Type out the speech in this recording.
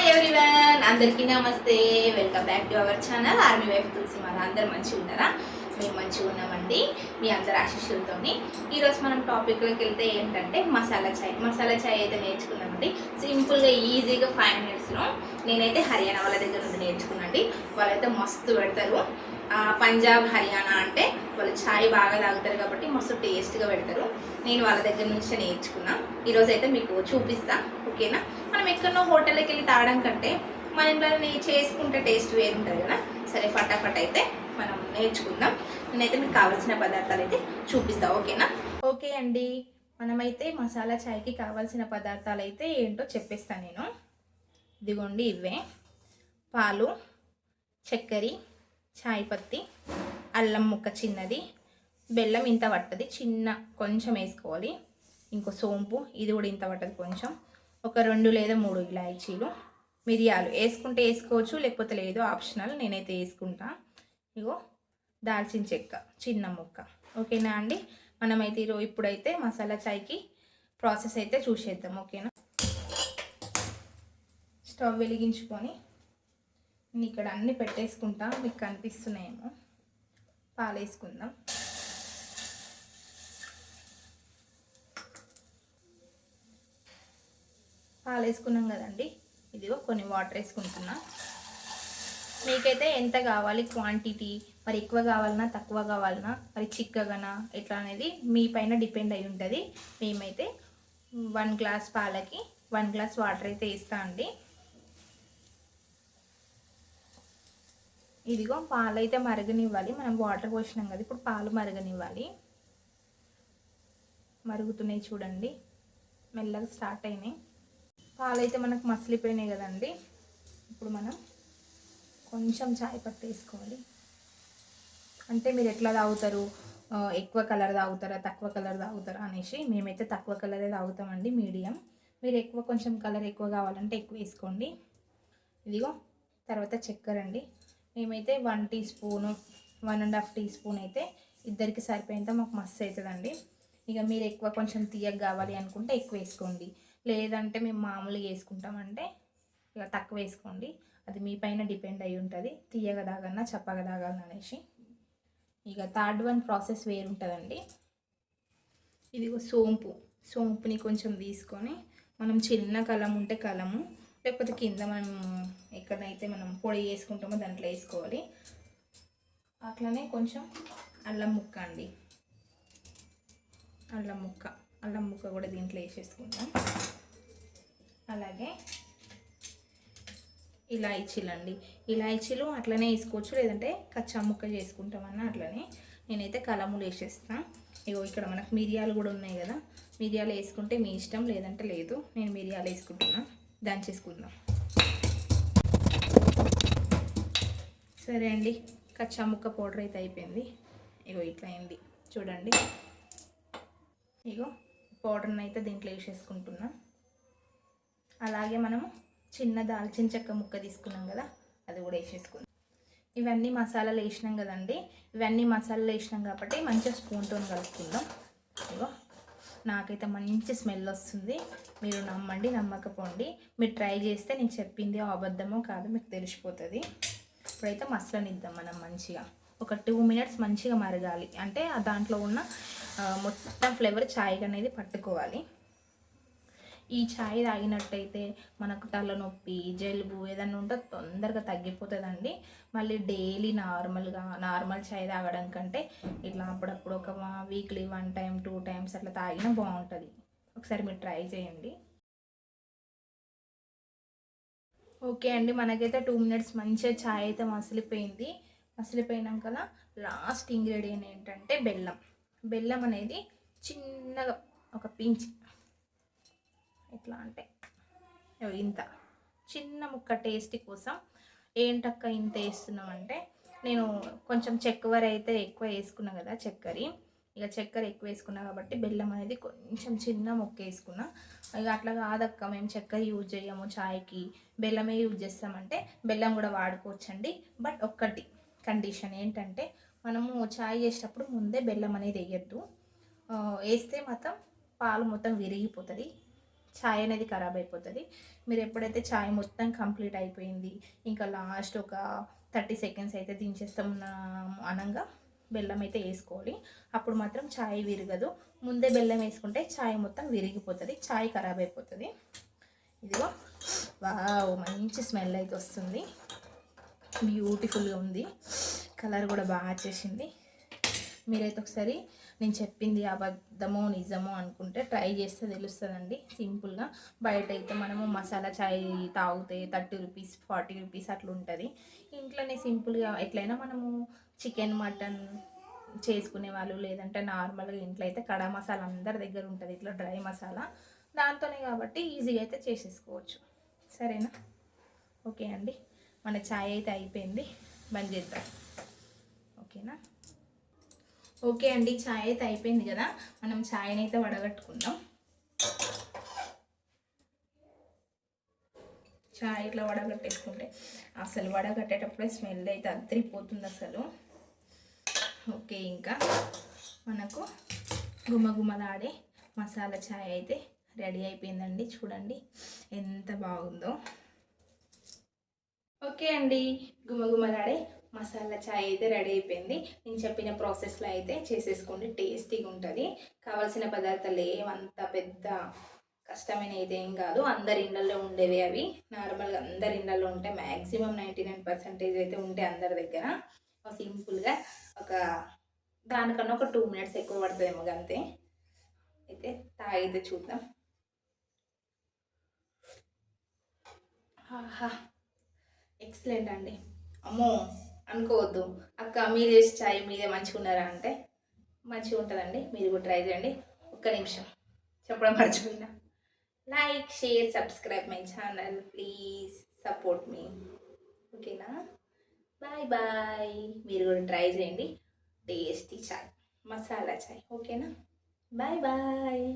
Everyone, అందరికీ నమస్తే. Welcome back to our channel army wife Tulasi. మన అందరు మంచిగా ఉన్నారా? మేము మంచిగా ఉన్నామండి, మీ అందరు ఆశీస్సులతో. ఈరోజు మనం టాపిక్లోకి వెళ్తే ఏంటంటే మసాలా చాయ్ అయితే నేర్చుకున్నామండి. సింపుల్గా ఈజీగా 5 minutesలో. నేనైతే హర్యానా వాళ్ళ దగ్గర నుండి నేర్చుకున్నాండి. వాళ్ళైతే మస్తు పెడతారు. పంజాబ్ హర్యానా అంటే వాళ్ళు చాయ్ బాగా తాగుతారు కాబట్టి మస్తు టేస్ట్గా పెడతారు. నేను వాళ్ళ దగ్గర నుంచి నేర్చుకున్నా. ఈరోజు అయితే మీకు చూపిస్తా, ఓకేనా? మనం ఎక్కడో హోటల్కి వెళ్ళి తాగడం కంటే మన ఇంట్లో చేసుకుంటే టేస్ట్ వేరు ఉంటుంది కదా. సరే, ఫటాఫట్ అయితే మనం నేర్చుకుందాం. నేనైతే మీకు కావాల్సిన పదార్థాలు అయితే చూపిస్తా, ఓకేనా? ఓకే అండి, మనమైతే మసాలా చాయ్కి కావాల్సిన పదార్థాలు అయితే ఏంటో చెప్పేస్తాను నేను. ఇదిగోండి, ఇవే: పాలు, చక్కెర, చాయ్ పత్తి, అల్లం ముక్క చిన్నది, బెల్లం ఇంత పట్టది చిన్న కొంచెం వేసుకోవాలి, ఇంకో సోంపు ఇది కూడా ఇంత పట్టదు కొంచెం, ఒక 2 లేదా 3 ఇలాచీలు, మిరియాలు వేసుకుంటే వేసుకోవచ్చు, లేకపోతే లేదు, ఆప్షనల్. నేనైతే వేసుకుంటా. ఇగో దాల్చిన చెక్క చిన్న ముక్క, ఓకేనా అండి? మనమైతే ఇప్పుడైతే మసాలా చాయ్కి ప్రాసెస్ అయితే చూసేద్దాం, ఓకేనా? స్టవ్ వెలిగించుకొని నేను ఇక్కడ అన్నీ పెట్టేసుకుంటా, మీకు కనిపిస్తున్నాయేమో. పాలు వేసుకుందాం. పాలు వేసుకున్నాం కదండి, ఇదిగో కొన్ని వాటర్ వేసుకుంటున్నా. మీకైతే ఎంత కావాలి క్వాంటిటీ, మరి ఎక్కువ కావాలన్నా తక్కువ కావాలన్నా, మరి చిక్కగానా ఎట్లా అనేది మీ పైన డిపెండ్ అయి ఉంటుంది. మేమైతే 1 గ్లాస్ పాలకి 1 గ్లాస్ వాటర్ అయితే వేస్తా అండి. ఇదిగో పాలు అయితే మరగనివ్వాలి. మనం వాటర్ పోసినాం కదా, ఇప్పుడు పాలు మరగనివ్వాలి. మరుగుతున్నాయి చూడండి, మెల్లగా స్టార్ట్ అయినాయి. పాలు అయితే మనకు మసిలిపోయినాయి కదండి. ఇప్పుడు మనం కొంచెం చాయ్ పత్తి వేసుకోవాలి. అంటే మీరు ఎట్లా తాగుతారు, ఎక్కువ కలర్ తాగుతారా తక్కువ కలర్ తాగుతారా అనేసి. మేమైతే తక్కువ కలరే తాగుతామండి, మీడియం. మీరు కొంచెం కలర్ ఎక్కువ కావాలంటే ఎక్కువ వేసుకోండి. ఇదిగో తర్వాత చక్కెర అండి. మేమైతే 1 టీ స్పూను 1.5 టీ స్పూన్ అయితే ఇద్దరికి సరిపోయేంత మాకు మస్తు అవుతుందండి. ఇక మీరు ఎక్కువ కొంచెం తీయగా కావాలి అనుకుంటే ఎక్కువ వేసుకోండి, లేదంటే మేము మామూలుగా వేసుకుంటామంటే ఇక తక్కువ వేసుకోండి. అది మీ పైన డిపెండ్ అయి ఉంటుంది, తీయగా తాగన్నా చప్పగా తాగాలని అనేసి. ఇక థర్డ్ వన్ ప్రాసెస్ వేరు ఉంటుందండి. ఇదిగో సోంపుని కొంచెం తీసుకొని మనం చిన్న కలం ఉంటే కలము, లేకపోతే కింద మనం ఎక్కడైతే మనం పొడి వేసుకుంటామో దాంట్లో వేసుకోవాలి. అట్లనే కొంచెం అల్లం ముక్క అండి, అల్లం ముక్క కూడా దీంట్లో వేసేసుకుంటాం. అలాగే ఇలాచీలు అట్లనే వేసుకోవచ్చు, లేదంటే కచ్చా ముక్క చేసుకుంటామన్నా అట్లనే. నేనైతే కలములు వేసేస్తాను. ఇగో ఇక్కడ మనకు మిరియాలు కూడా ఉన్నాయి కదా, మిరియాలు వేసుకుంటే మీ ఇష్టం, లేదంటే లేదు. నేను మిరియాలు వేసుకుంటున్నా, దంచేసుకుందాం. సరే అండి, కచ్చా ముక్క పౌడర్ అయితే అయిపోయింది. ఇగో ఇట్లా అయింది చూడండి. ఇగో పౌడర్ని అయితే దీంట్లో వేసేసుకుంటున్నా. అలాగే మనము చిన్న దాల్చిన చెక్క ముక్క తీసుకున్నాం కదా, అది కూడా వేసేసుకుందాం. ఇవన్నీ మసాలాలు వేసినాం కదండి, ఇవన్నీ మసాలాలు వేసినాం కాబట్టి మంచిగా స్పూన్తో కలుపుకుందాం. ఇగో నాకైతే మంచి స్మెల్ వస్తుంది. మీరు నమ్మండి నమ్మకపోండి, మీరు ట్రై చేస్తే నేను చెప్పింది అబద్ధమో కాదో మీకు తెలిసిపోతుంది. ఇప్పుడైతే మసలనిద్దాం మనం మంచిగా. ఒక 2 minutes మంచిగా మరగాలి, అంటే దాంట్లో ఉన్న మొత్తం ఫ్లేవర్ చాయ్కి అనేది పట్టుకోవాలి. ఈ చాయ్ తాగినట్టయితే మనకు తలనొప్పి, జలుబు ఏదన్నా ఉంటే తొందరగా తగ్గిపోతుందండి. మళ్ళీ డైలీ నార్మల్ చాయ్ తాగడం కంటే ఇట్లా అప్పుడప్పుడు ఒక వీక్లీ 1 time 2 times అట్లా తాగినా బాగుంటుంది. ఒకసారి మీరు ట్రై చేయండి. ఓకే అండి, మనకైతే 2 minutes మంచిగా చాయ్ అయితే మసిలిపోయినాక లాస్ట్ ఇంగ్రీడియంట్ ఏంటంటే బెల్లం అనేది చిన్నగా ఒక పించ్, ఎట్లా అంటే ఇంత చిన్న ముక్క టేస్ట్ కోసం. ఏంటక్క ఇంత వేస్తున్నామంటే, నేను కొంచెం చక్కెర అయితే ఎక్కువ వేసుకున్నా కదా, చక్కెర ఎక్కువ వేసుకున్నా కాబట్టి బెల్లం అనేది కొంచెం చిన్న ముక్క వేసుకున్నా. ఇక అట్లా కాదక్క మేము చక్కెర యూజ్ చేయము చాయ్కి, బెల్లమే యూజ్ చేస్తామంటే బెల్లం కూడా వాడుకోవచ్చండి. బట్ ఒక్కటి కండిషన్ ఏంటంటే, మనము చాయ్ చేసేటప్పుడు ముందే బెల్లం అనేది వేయద్దు. వేస్తే మాత్రం పాలు మొత్తం విరిగిపోతుంది, ఛాయ్ అనేది ఖరాబ్ అయిపోతుంది. మీరు ఎప్పుడైతే ఛాయ్ మొత్తం కంప్లీట్ అయిపోయింది, ఇంకా లాస్ట్ ఒక 30 సెకండ్స్ అయితే దించేస్తాం అనంగా బెల్లం అయితే వేసుకోవాలి. అప్పుడు మాత్రం ఛాయ్ విరగదు. ముందే బెల్లం వేసుకుంటే ఛాయ్ మొత్తం విరిగిపోతుంది, ఛాయ్ ఖరాబ్ అయిపోతుంది. ఇదిగో వావ్, మంచి స్మెల్ అయితే వస్తుంది, బ్యూటిఫుల్గా ఉంది, కలర్ కూడా బాగా వచ్చేసింది. మీరైతే ఒకసారి నేను చెప్పింది అబద్ధమో నిజమో అనుకుంటే ట్రై చేస్తే తెలుస్తుందండి. సింపుల్గా బయట అయితే మనము మసాలా చాయ్ తాగితే 30 రూపీస్ 40 రూపీస్ అట్లా ఉంటుంది. ఇంట్లోనే సింపుల్గా ఎట్లయినా మనము చికెన్ మటన్ చేసుకునే వాళ్ళు, లేదంటే నార్మల్గా ఇంట్లో అయితే కడా మసాలా అందరి దగ్గర ఉంటుంది, ఇట్లా డ్రై మసాలా, దాంతోనే కాబట్టి ఈజీగా అయితే చేసేసుకోవచ్చు. సరేనా? ఓకే అండి, మన ఛాయ్ అయితే అయిపోయింది, బంద్ చేద్దాం. ఓకేనా? ఓకే అండి, ఛాయ్ అయితే అయిపోయింది కదా, మనం ఛాయ్ని అయితే వడగట్టుకుందాం. ఛాయ్ ఇట్లా వడగట్టేసుకుంటే అసలు వడగట్టేటప్పుడే స్మెల్ అయితే అద్దరిపోతుంది అసలు. ఓకే, ఇంకా మనకు గుమగుమలాడే మసాలా ఛాయ్ అయితే రెడీ అయిపోయిందండి. చూడండి ఎంత బాగుందో. ఓకే అండి, గుమగుమలాడే మసాలా ఛాయ్ అయితే రెడీ అయిపోయింది. నేను చెప్పిన ప్రాసెస్లో అయితే చేసేసుకోండి, టేస్టీగా ఉంటుంది. కావాల్సిన పదార్థాలు ఏమంత పెద్ద కష్టమైన అయితే ఏం కాదు, అందరి ఇళ్ళల్లో ఉండేవి అవి. నార్మల్గా అందరి ఇళ్ళల్లో ఉంటాయి, మ్యాక్సిమం 99% అయితే ఉంటాయి అందరి దగ్గర. సింపుల్గా ఒక దానికన్నా ఒక 2 మినిట్స్ ఎక్కువ పడుతుందేమో అంతే. అయితే తాగితే చూద్దాం. ఆహా, ఎక్సలెంట్ అండి. అమ్మో అనుకోవద్దు, అక్క మీరు చేసి ఛాయ్ మీదే మంచిగా ఉన్నారా అంటే మంచిగా ఉంటుందండి, మీరు కూడా ట్రై చేయండి. ఒక్క నిమిషం చెప్పడం మర్చిపోయినా, like share subscribe my channel, please support me. ఓకేనా? Bye bye. మీరు కూడా ట్రై చేయండి టేస్టీ ఛాయ్, మసాలా ఛాయ్. ఓకేనా? Bye bye.